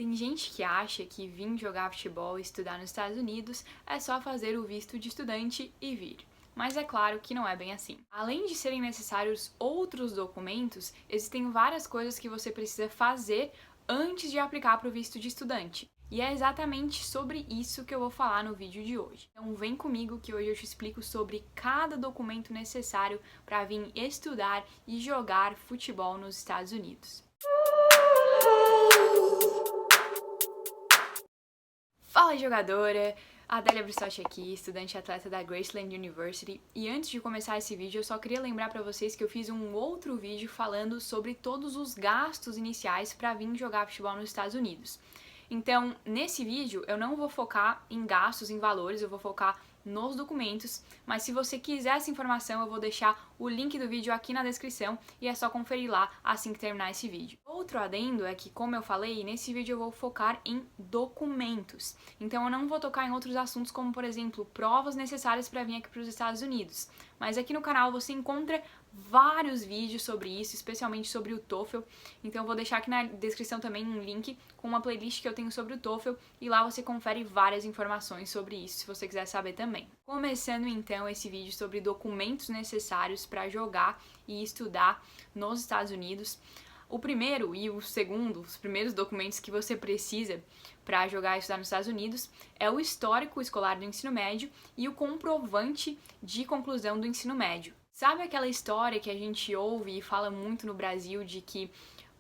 Tem gente que acha que vir jogar futebol e estudar nos Estados Unidos é só fazer o visto de estudante e vir. Mas é claro que não é bem assim. Além de serem necessários outros documentos, existem várias coisas que você precisa fazer antes de aplicar para o visto de estudante. E é exatamente sobre isso que eu vou falar no vídeo de hoje. Então vem comigo que hoje eu te explico sobre cada documento necessário para vir estudar e jogar futebol nos Estados Unidos. Fala jogadora! Adélia Bristotti aqui, estudante e atleta da Graceland University, e antes de começar esse vídeo eu só queria lembrar para vocês que eu fiz um outro vídeo falando sobre todos os gastos iniciais para vir jogar futebol nos Estados Unidos. Então, nesse vídeo eu não vou focar em gastos, em valores, eu vou focar nos documentos, mas se você quiser essa informação eu vou deixar o link do vídeo aqui na descrição e é só conferir lá assim que terminar esse vídeo. Outro adendo é que, como eu falei, nesse vídeo eu vou focar em documentos, então eu não vou tocar em outros assuntos como, por exemplo, provas necessárias para vir aqui para os Estados Unidos, mas aqui no canal você encontra vários vídeos sobre isso, especialmente sobre o TOEFL, então eu vou deixar aqui na descrição também um link com uma playlist que eu tenho sobre o TOEFL e lá você confere várias informações sobre isso, se você quiser saber também. Começando então esse vídeo sobre documentos necessários para jogar e estudar nos Estados Unidos. O primeiro e o segundo, os primeiros documentos que você precisa para jogar e estudar nos Estados Unidos é o histórico escolar do ensino médio e o comprovante de conclusão do ensino médio. Sabe aquela história que a gente ouve e fala muito no Brasil de que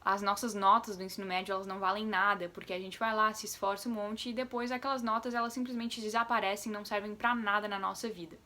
as nossas notas do ensino médio elas não valem nada, porque a gente vai lá, se esforça um monte e depois aquelas notas elas simplesmente desaparecem, não servem para nada na nossa vida.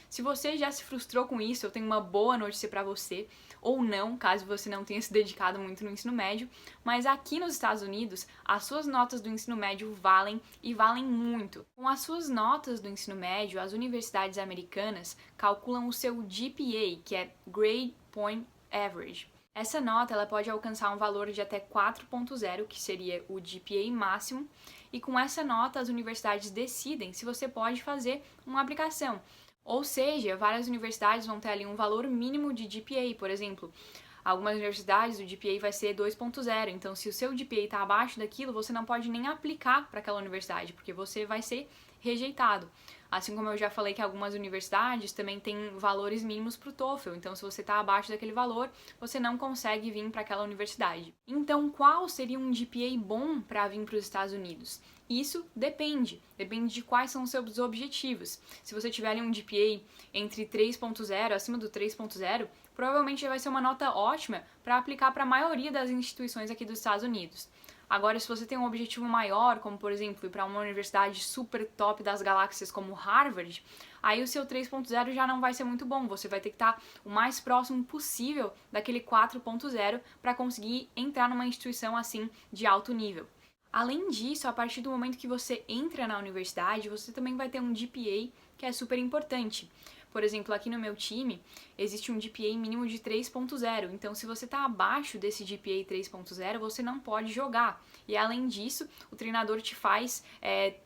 Se você já se frustrou com isso, eu tenho uma boa notícia para você, ou não, caso você não tenha se dedicado muito no ensino médio, mas aqui nos Estados Unidos, as suas notas do ensino médio valem e valem muito. Com as suas notas do ensino médio, as universidades americanas calculam o seu GPA, que é Grade Point Average. Essa nota ela pode alcançar um valor de até 4.0, que seria o GPA máximo, e com essa nota as universidades decidem se você pode fazer uma aplicação. Ou seja, várias universidades vão ter ali um valor mínimo de GPA, por exemplo. Algumas universidades o GPA vai ser 2.0, então se o seu GPA está abaixo daquilo, você não pode nem aplicar para aquela universidade, porque você vai ser rejeitado. Assim como eu já falei que algumas universidades também têm valores mínimos para o TOEFL, então se você está abaixo daquele valor, você não consegue vir para aquela universidade. Então qual seria um GPA bom para vir para os Estados Unidos? Isso depende de quais são os seus objetivos. Se você tiver um GPA entre 3.0, acima do 3.0, provavelmente já vai ser uma nota ótima para aplicar para a maioria das instituições aqui dos Estados Unidos. Agora, se você tem um objetivo maior, como por exemplo, ir para uma universidade super top das galáxias como Harvard, aí o seu 3.0 já não vai ser muito bom. Você vai ter que estar o mais próximo possível daquele 4.0 para conseguir entrar numa instituição assim de alto nível. Além disso, a partir do momento que você entra na universidade, você também vai ter um GPA que é super importante. Por exemplo, aqui no meu time, existe um GPA mínimo de 3.0, então se você está abaixo desse GPA 3.0, você não pode jogar. E além disso, o treinador te faz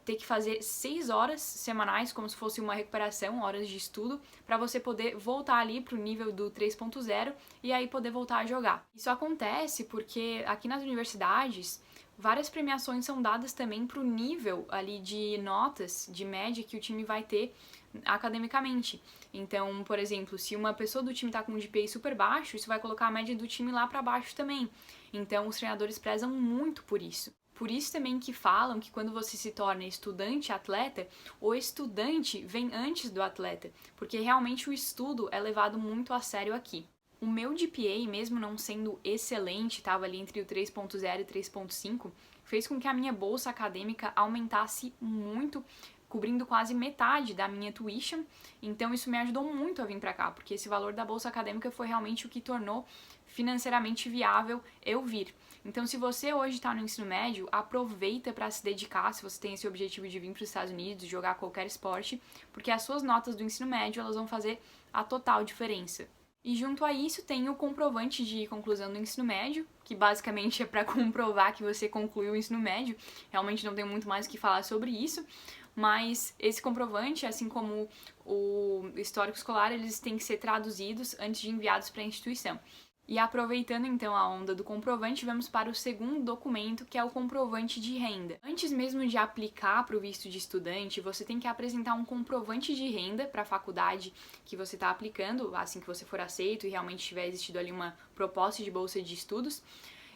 ter que fazer 6 horas semanais, como se fosse uma recuperação, horas de estudo, para você poder voltar ali para o nível do 3.0 e aí poder voltar a jogar. Isso acontece porque aqui nas universidades, várias premiações são dadas também para o nível ali de notas, de média que o time vai ter academicamente. Então, por exemplo, se uma pessoa do time está com um GPA super baixo, isso vai colocar a média do time lá para baixo também. Então, os treinadores prezam muito por isso. Por isso também que falam que quando você se torna estudante-atleta, o estudante vem antes do atleta, porque realmente o estudo é levado muito a sério aqui. O meu GPA, mesmo não sendo excelente, estava ali entre o 3.0 e 3.5, fez com que a minha bolsa acadêmica aumentasse muito, cobrindo quase metade da minha tuition, então isso me ajudou muito a vir para cá, porque esse valor da bolsa acadêmica foi realmente o que tornou financeiramente viável eu vir. Então, se você hoje está no ensino médio, aproveita para se dedicar, se você tem esse objetivo de vir para os Estados Unidos, jogar qualquer esporte, porque as suas notas do ensino médio elas vão fazer a total diferença. E junto a isso tem o comprovante de conclusão do ensino médio, que basicamente é para comprovar que você concluiu o ensino médio. Realmente não tem muito mais o que falar sobre isso, mas esse comprovante, assim como o histórico escolar, eles têm que ser traduzidos antes de enviados para a instituição. E aproveitando então a onda do comprovante, vamos para o segundo documento, que é o comprovante de renda. Antes mesmo de aplicar para o visto de estudante, você tem que apresentar um comprovante de renda para a faculdade que você está aplicando, assim que você for aceito e realmente tiver existido ali uma proposta de bolsa de estudos.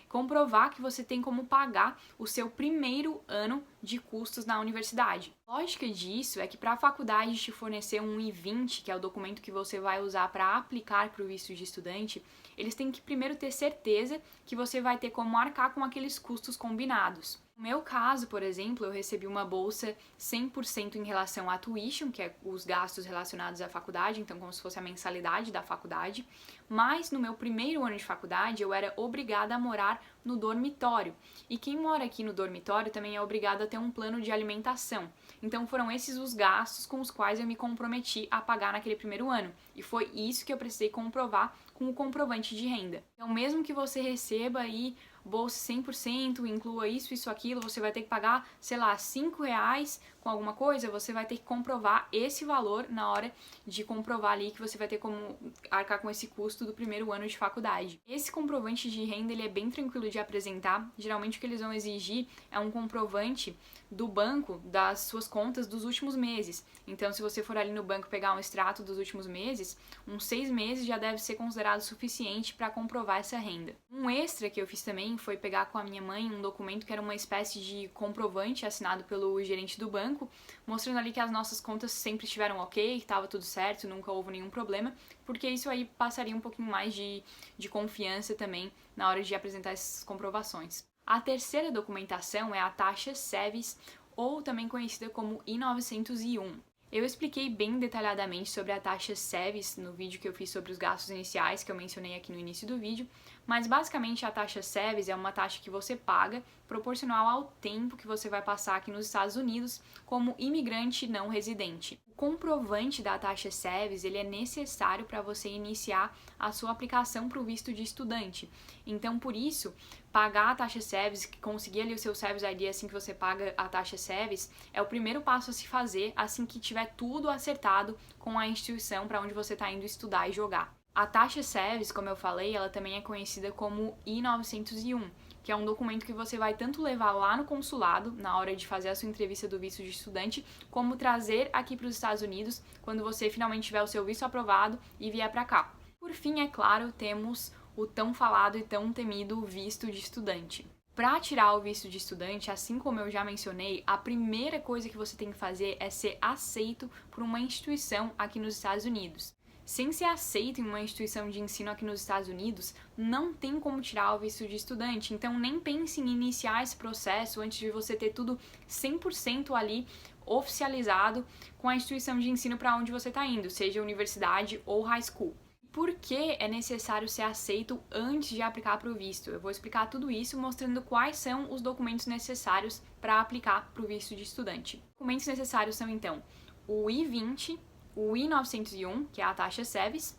Comprovar que você tem como pagar o seu primeiro ano de custos na universidade. A lógica disso é que para a faculdade te fornecer um I-20, que é o documento que você vai usar para aplicar para o visto de estudante, eles têm que primeiro ter certeza que você vai ter como arcar com aqueles custos combinados. No meu caso, por exemplo, eu recebi uma bolsa 100% em relação à tuition, que é os gastos relacionados à faculdade, então como se fosse a mensalidade da faculdade, mas no meu primeiro ano de faculdade eu era obrigada a morar no dormitório. E quem mora aqui no dormitório também é obrigado a ter um plano de alimentação. Então foram esses os gastos com os quais eu me comprometi a pagar naquele primeiro ano. E foi isso que eu precisei comprovar com o comprovante de renda. Então mesmo que você receba aí bolsa 100%, inclua isso, aquilo, você vai ter que pagar, sei lá, R$5 com alguma coisa, você vai ter que comprovar esse valor na hora de comprovar ali que você vai ter como arcar com esse custo do primeiro ano de faculdade. Esse comprovante de renda, ele é bem tranquilo de apresentar. Geralmente o que eles vão exigir é um comprovante do banco das suas contas dos últimos meses. Então, se você for ali no banco pegar um extrato dos últimos meses, uns 6 meses já deve ser considerado suficiente para comprovar essa renda. Um extra que eu fiz também foi pegar com a minha mãe um documento que era uma espécie de comprovante assinado pelo gerente do banco, mostrando ali que as nossas contas sempre estiveram ok, que estava tudo certo, nunca houve nenhum problema, porque isso aí passaria um pouquinho mais de confiança também na hora de apresentar essas comprovações. A terceira documentação é a taxa SEVES, ou também conhecida como I-901. Eu expliquei bem detalhadamente sobre a taxa SEVES no vídeo que eu fiz sobre os gastos iniciais, que eu mencionei aqui no início do vídeo, mas basicamente a taxa SEVES é uma taxa que você paga proporcional ao tempo que você vai passar aqui nos Estados Unidos como imigrante não residente. O comprovante da taxa SEVES, ele é necessário para você iniciar a sua aplicação para o visto de estudante. Então, por isso, pagar a taxa SEVES, conseguir ali o seu SEVES ID assim que você paga a taxa SEVES, é o primeiro passo a se fazer assim que tiver tudo acertado com a instituição para onde você está indo estudar e jogar. A taxa SEVES, como eu falei, ela também é conhecida como I-901, que é um documento que você vai tanto levar lá no consulado, na hora de fazer a sua entrevista do visto de estudante, como trazer aqui para os Estados Unidos, quando você finalmente tiver o seu visto aprovado e vier para cá. Por fim, é claro, temos o tão falado e tão temido visto de estudante. Para tirar o visto de estudante, assim como eu já mencionei, a primeira coisa que você tem que fazer é ser aceito por uma instituição aqui nos Estados Unidos. Sem ser aceito em uma instituição de ensino aqui nos Estados Unidos, não tem como tirar o visto de estudante, então nem pense em iniciar esse processo antes de você ter tudo 100% ali oficializado com a instituição de ensino para onde você está indo, seja universidade ou high school. Por que é necessário ser aceito antes de aplicar para o visto? Eu vou explicar tudo isso mostrando quais são os documentos necessários para aplicar para o visto de estudante. Os documentos necessários são então o I-20, o I-901, que é a taxa SEVES,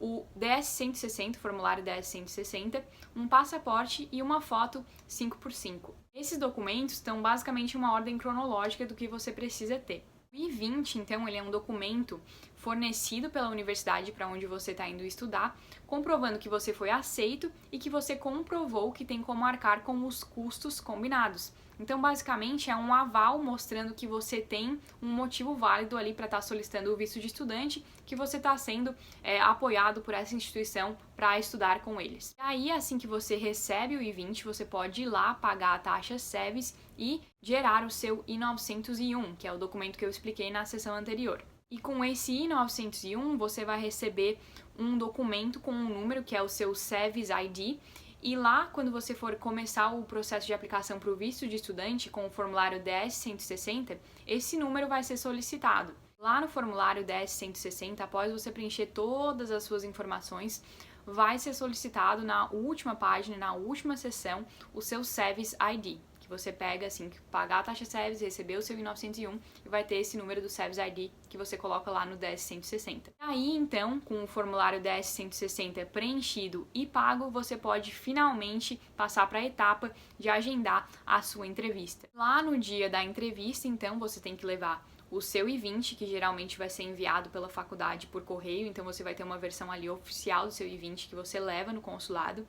o DS-160, o formulário DS-160, um passaporte e uma foto 5x5. Esses documentos estão basicamente em uma ordem cronológica do que você precisa ter. O I-20, então, ele é um documento fornecido pela universidade para onde você está indo estudar, comprovando que você foi aceito e que você comprovou que tem como arcar com os custos combinados. Então, basicamente, é um aval mostrando que você tem um motivo válido ali para estar solicitando o visto de estudante, que você está sendo apoiado por essa instituição para estudar com eles. E aí, assim que você recebe o I-20, você pode ir lá pagar a taxa SEVES e gerar o seu I-901, que é o documento que eu expliquei na sessão anterior. E com esse I-901, você vai receber um documento com um número, que é o seu SEVES ID, e lá, quando você for começar o processo de aplicação para o visto de estudante com o formulário DS-160, esse número vai ser solicitado. Lá no formulário DS-160, após você preencher todas as suas informações, vai ser solicitado na última página, na última seção, o seu SEVES ID, que que você pega assim, que pagar a taxa SEVES, receber o seu I-901 e vai ter esse número do SEVES ID que você coloca lá no DS-160. Aí, então, com o formulário DS-160 preenchido e pago, você pode finalmente passar para a etapa de agendar a sua entrevista. Lá no dia da entrevista, então, você tem que levar o seu I-20, que geralmente vai ser enviado pela faculdade por correio, então você vai ter uma versão ali oficial do seu I-20 que você leva no consulado,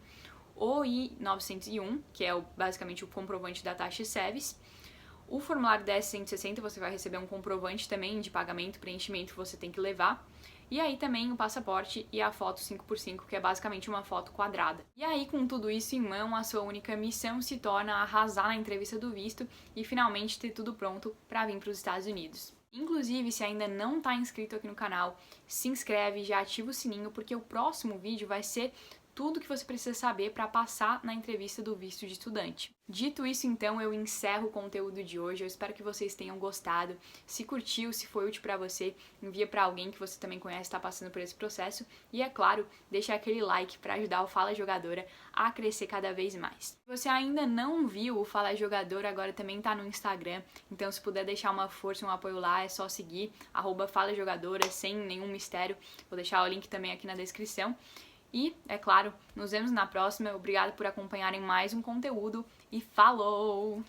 o I-901, que é basicamente o comprovante da taxa SEVES. O formulário DS-160 você vai receber um comprovante também de pagamento, preenchimento que você tem que levar. E aí também o passaporte e a foto 5x5, que é basicamente uma foto quadrada. E aí, com tudo isso em mão, a sua única missão se torna arrasar na entrevista do visto e finalmente ter tudo pronto para vir para os Estados Unidos. Inclusive, se ainda não está inscrito aqui no canal, se inscreve, já ativa o sininho, porque o próximo vídeo vai ser tudo que você precisa saber para passar na entrevista do visto de estudante. Dito isso, então, eu encerro o conteúdo de hoje. Eu espero que vocês tenham gostado. Se curtiu, se foi útil para você, envia para alguém que você também conhece está passando por esse processo. E, é claro, deixa aquele like para ajudar o Fala Jogadora a crescer cada vez mais. Se você ainda não viu o Fala Jogadora, agora também está no Instagram. Então, se puder deixar uma força, um apoio lá, é só seguir @FalaJogadora, sem nenhum mistério. Vou deixar o link também aqui na descrição. E, é claro, nos vemos na próxima. Obrigado por acompanharem mais um conteúdo e falou!